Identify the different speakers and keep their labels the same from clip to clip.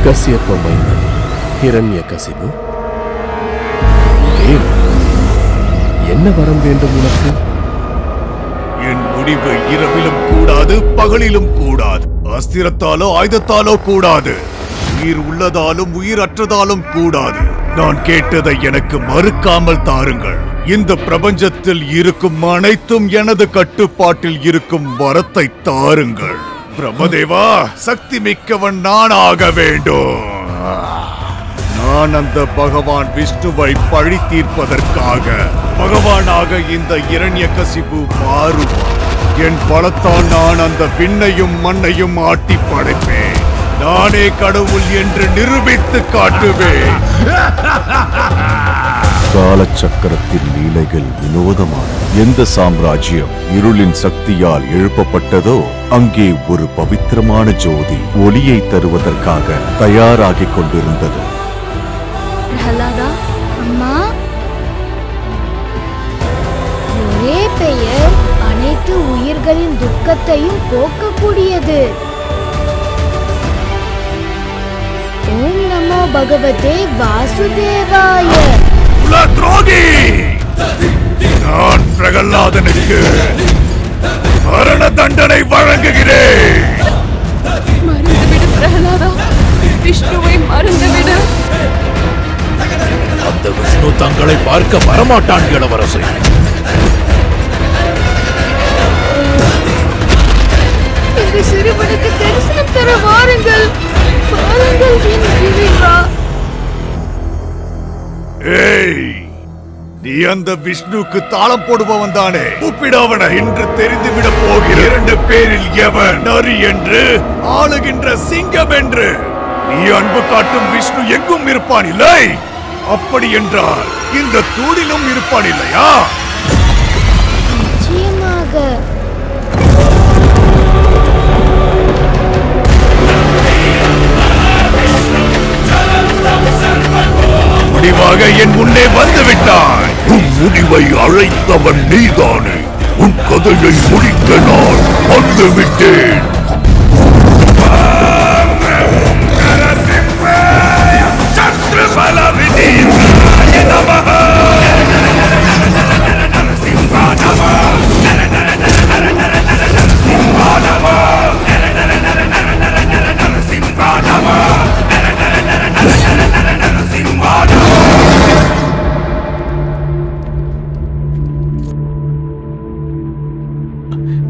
Speaker 1: கசியப்ப மைந்தன் ஹிரண்யகசிபு, என்ன வரம் வேண்டும் உனக்கு?
Speaker 2: என் முடிவு இரவிலும் கூடாது, பகலிலும் கூடாது. அஸ்திரத்தாலோ ஆயுதத்தாலோ கூடாது. உயிர் உள்ளதாலும் உயிரற்றதாலும் கூடாது. நான் கேட்டதை எனக்கு மறுக்காமல் தாருங்கள். இந்த பிரபஞ்சத்தில் இருக்கும் அனைத்தும் எனது கட்டுப்பாட்டில் இருக்கும் வரத்தை தாருங்கள். பிரம்மதேவா, சக்தி மிக்கவன் நான் ஆக வேண்டும். நான் அந்த பகவான் விஷ்ணுவை பழி தீர்ப்பதற்காக பகவானாக இந்த இரண்யகசிபு மாறுவான். என் பலத்தால் நான் அந்த விண்ணையும் மண்ணையும் ஆட்டி படைப்பேன். நானே கடவுள் என்று நிரூபித்து காட்டுவேன்.
Speaker 3: காலச்சக்கரத்தின் லீலைகள் வினோதமான எந்த சாம்ராஜ்யம் இருளின் சக்தியால் எழுப்பப்பட்டதோ அங்கே ஒரு பவித்திரமான ஜோதி ஒளியை தருவதற்காக தயாராகிக் கொண்டிருந்தது.
Speaker 4: பிரஹலாதா, அம்மா, ஒரே பெயர் அனைத்து உயிர்களின் துக்கத்தையும் போக்கக்கூடியது. ஓம் நமோ பகவதே வாசுதேவாய.
Speaker 2: துரோகி, நான் பிரகலாதனுக்கு மரண தண்டனை வழங்குகிறேன்.
Speaker 5: மறந்துவிடு பிரகலாதா, விஷ்ணுவை மறந்துவிடு.
Speaker 1: அந்த விஷ்ணு தங்களை பார்க்க வரமாட்டான் இளவரசே.
Speaker 5: இந்த சிறுவனுக்கு தரிசனம் தர வாருங்கள். வாருங்கள் என் இறைவா.
Speaker 2: ஏய், நீ அந்த விஷ்ணுக்கு தாளம் போடுபவன் தானே? கூப்பிடவன இன்று தெரிந்துவிட போகிற 2 பேரில் எவன் நரி என்று, ஆளுகின்ற சிங்கம் என்று. நீ அன்பு காட்டும் விஷ்ணு எங்கும் இருப்பான் இல்லை? அப்படி என்றால் இந்த தூணிலும் இருப்பான் இல்லையா?
Speaker 4: நிச்சயமாக.
Speaker 2: முடிவாக என் முன்னே வந்து விட்டாய். உன் முடிவை அழைத்தவன் நீதானே. உன் கதையை முடிக்க நான் வந்து விட்டேன்.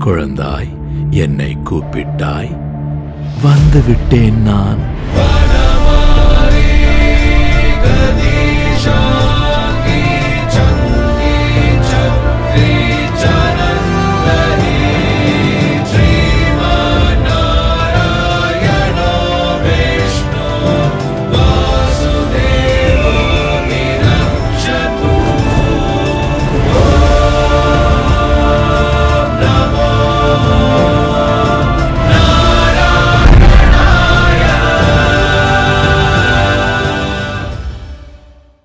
Speaker 1: குழந்தாய், என்னை கூப்பிட்டாய், வந்து விட்டேன் நான்.